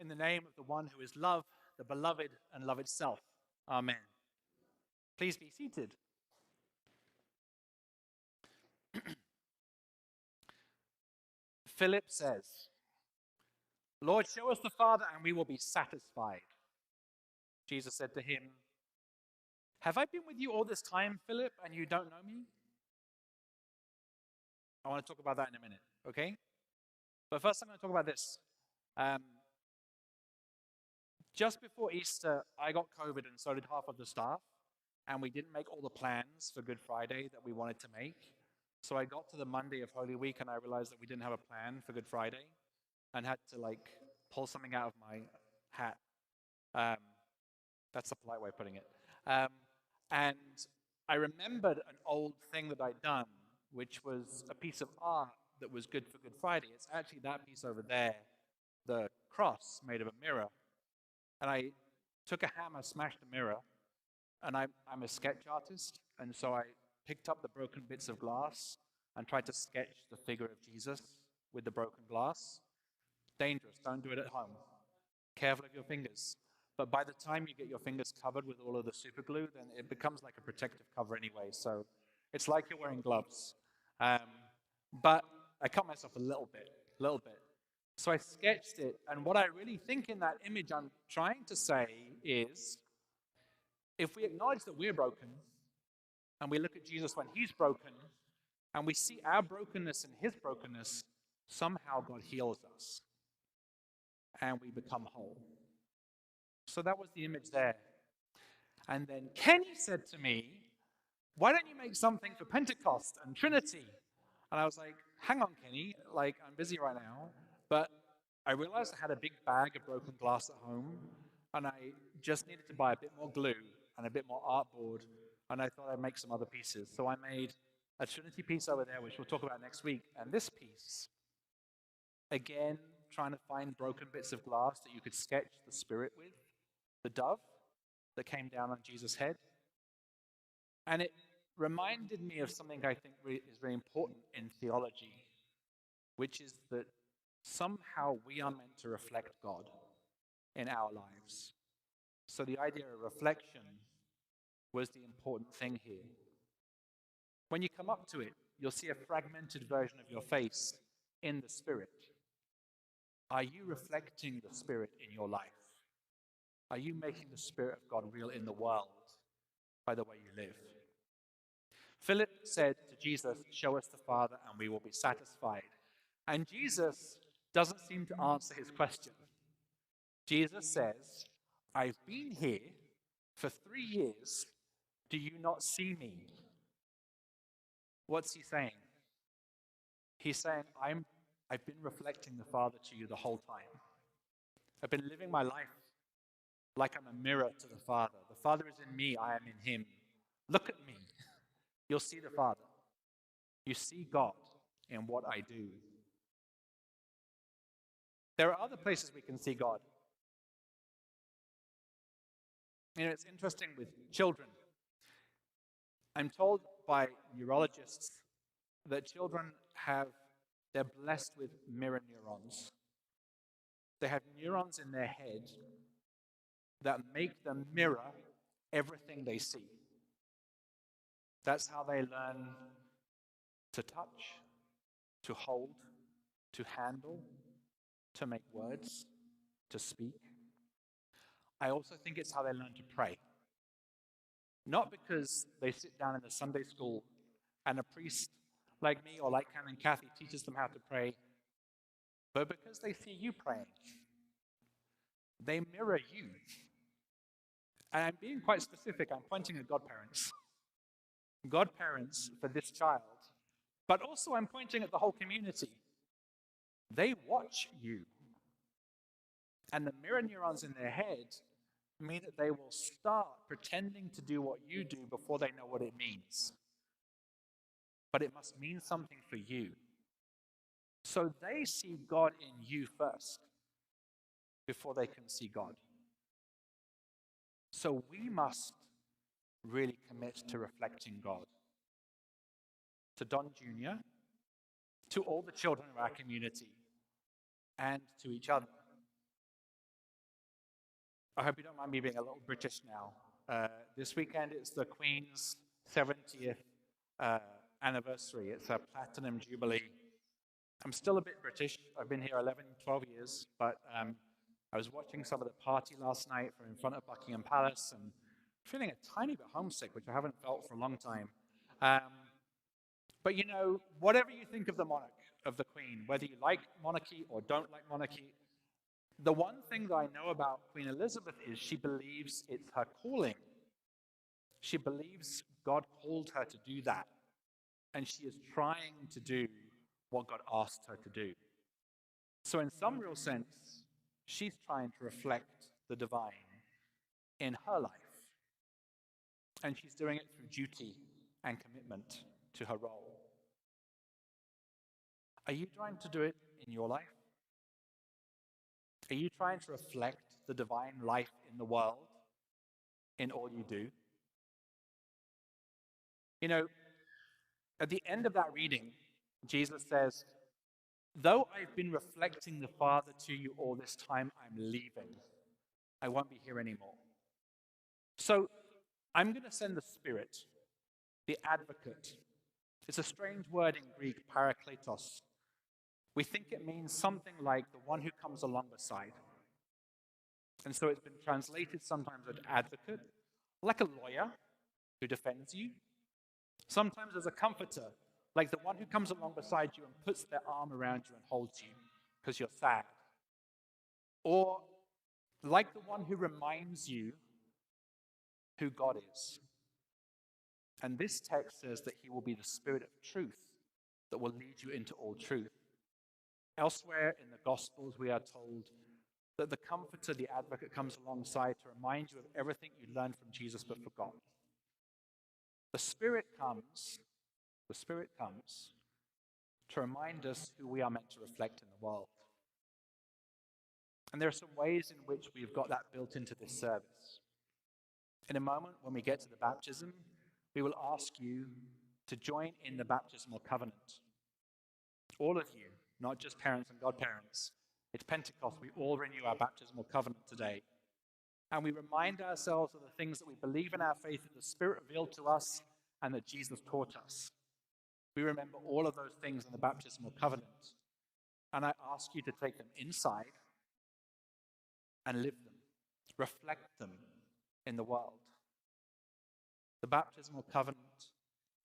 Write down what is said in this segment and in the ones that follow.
the name of the one who is love, the beloved, and love itself. Amen. Please be seated. Philip says, Lord, show us the Father, and we will be satisfied. Jesus said to him, have I been with you all this time, Philip, and you don't know me? I want to talk about that in a minute, okay? But first I'm going to talk about this. Just before Easter, I got COVID, and so did half of the staff, and we didn't make all the plans for Good Friday that we wanted to make. So I got to the Monday of Holy Week, and I realized that we didn't have a plan for Good Friday, and had to pull something out of my hat. That's a polite way of putting it. And I remembered an old thing that I'd done, which was a piece of art that was good for Good Friday. It's actually that piece over there, the cross made of a mirror. And I took a hammer, smashed the mirror, and I'm a sketch artist, and so I picked up the broken bits of glass and tried to sketch the figure of Jesus with the broken glass. Dangerous, don't do it at home. Careful of your fingers. But by the time you get your fingers covered with all of the super glue, then it becomes like a protective cover anyway, so it's like you're wearing gloves. But I cut myself a little bit. So I sketched it, and what I really think in that image I'm trying to say is, if we acknowledge that we're broken, and we look at Jesus when he's broken, and we see our brokenness and his brokenness, somehow God heals us, and we become whole. So that was the image there. And then Kenny said to me, why don't you make something for Pentecost and Trinity? And I was like, hang on, Kenny, I'm busy right now. But I realized I had a big bag of broken glass at home, and I just needed to buy a bit more glue and a bit more artboard, and I thought I'd make some other pieces. So I made a Trinity piece over there, which we'll talk about next week, and this piece, again, trying to find broken bits of glass that you could sketch the Spirit with, the dove that came down on Jesus' head. And it reminded me of something I think is very important in theology, which is that somehow we are meant to reflect God in our lives. So the idea of reflection was the important thing here. When you come up to it, you'll see a fragmented version of your face in the Spirit. Are you reflecting the Spirit in your life? Are you making the Spirit of God real in the world by the way you live? Philip said to Jesus, show us the Father and we will be satisfied. And Jesus doesn't seem to answer his question. Jesus says, I've been here for 3 years. Do you not see me? What's he saying? He's saying, I've been reflecting the Father to you the whole time. I've been living my life like I'm a mirror to the Father. The Father is in me, I am in him. Look at me. You'll see the Father. You see God in what I do. There are other places we can see God. It's interesting with children. I'm told by neurologists that children they're blessed with mirror neurons. They have neurons in their head that make them mirror everything they see. That's how they learn to touch, to hold, to handle, to make words, to speak. I also think it's how they learn to pray. Not because they sit down in the Sunday school and a priest like me or like Canon Kathy teaches them how to pray, but because they see you praying. They mirror you. And I'm being quite specific. I'm pointing at godparents. Godparents for this child. But also I'm pointing at the whole community. They watch you. And the mirror neurons in their head mean that they will start pretending to do what you do before they know what it means. But it must mean something for you. So they see God in you first before they can see God. So we must really commit to reflecting God. To Don Jr., to all the children of our community, and to each other. I hope you don't mind me being a little British now. This weekend it's the Queen's 70th anniversary. It's a platinum jubilee. I'm still a bit British. I've been here 11, 12 years, but I was watching some of the party last night from in front of Buckingham Palace and feeling a tiny bit homesick, which I haven't felt for a long time. But you know, whatever you think of the monarch, of the Queen, whether you like monarchy or don't like monarchy, the one thing that I know about Queen Elizabeth is she believes it's her calling. She believes God called her to do that, and she is trying to do what God asked her to do. So in some real sense, she's trying to reflect the divine in her life. And she's doing it through duty and commitment to her role. Are you trying to do it in your life? Are you trying to reflect the divine life in the world in all you do? You know, at the end of that reading, Jesus says, though I've been reflecting the Father to you all this time, I'm leaving. I won't be here anymore. So I'm going to send the Spirit, the advocate. It's a strange word in Greek, parakletos. We think it means something like the one who comes along beside. And so it's been translated sometimes as advocate, like a lawyer who defends you. Sometimes as a comforter, like the one who comes along beside you and puts their arm around you and holds you because you're sad. Or like the one who reminds you who God is. And this text says that he will be the Spirit of truth that will lead you into all truth. Elsewhere in the Gospels, we are told that the Comforter, the Advocate, comes alongside to remind you of everything you learned from Jesus but forgot. The Spirit comes to remind us who we are meant to reflect in the world. And there are some ways in which we've got that built into this service. In a moment, when we get to the baptism, we will ask you to join in the baptismal covenant. All of you, not just parents and godparents. It's Pentecost. We all renew our baptismal covenant today. And we remind ourselves of the things that we believe in our faith that the Spirit revealed to us and that Jesus taught us. We remember all of those things in the baptismal covenant. And I ask you to take them inside and live them, reflect them in the world. The baptismal covenant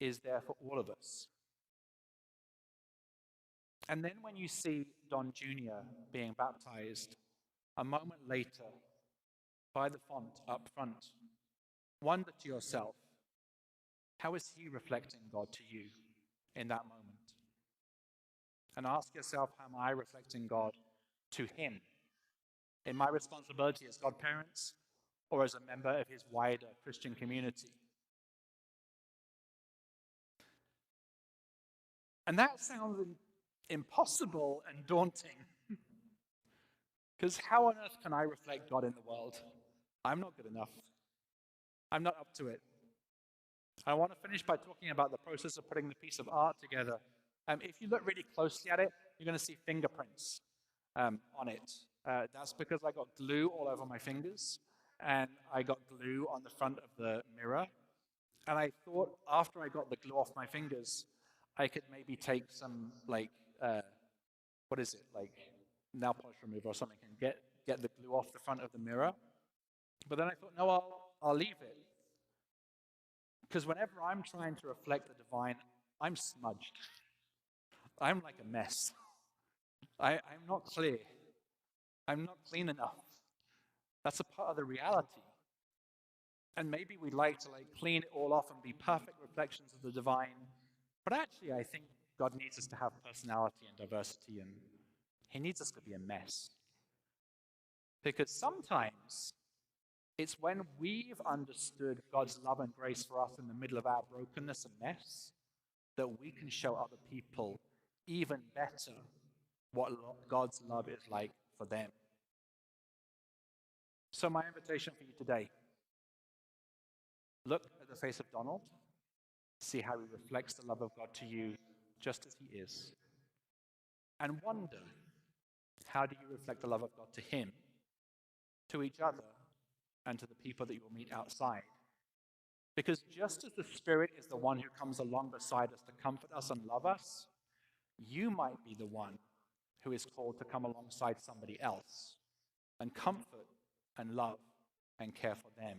is there for all of us. And then when you see Don Jr. being baptized, a moment later, by the font up front, wonder to yourself, how is he reflecting God to you in that moment? And ask yourself, how am I reflecting God to him in my responsibility as godparents or as a member of his wider Christian community? And that sounds impossible and daunting. Because how on earth can I reflect God in the world? I'm not good enough. I'm not up to it. I want to finish by talking about the process of putting the piece of art together. If you look really closely at it, you're going to see fingerprints on it. That's because I got glue all over my fingers, and I got glue on the front of the mirror. And I thought after I got the glue off my fingers, I could maybe take some, like nail polish remover or something and get the glue off the front of the mirror. But then I thought, no, I'll leave it. Because whenever I'm trying to reflect the divine, I'm smudged. I'm like a mess. I'm not clear. I'm not clean enough. That's a part of the reality. And maybe we'd like to clean it all off and be perfect reflections of the divine. But actually, I think God needs us to have personality and diversity, and he needs us to be a mess. Because sometimes it's when we've understood God's love and grace for us in the middle of our brokenness and mess that we can show other people even better what God's love is like for them. So my invitation for you today, look at the face of Donald, see how he reflects the love of God to you just as he is, and wonder, how do you reflect the love of God to him, to each other, and to the people that you will meet outside. Because just as the Spirit is the one who comes along beside us to comfort us and love us, you might be the one who is called to come alongside somebody else and comfort and love and care for them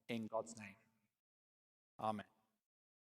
in God's name. Amen.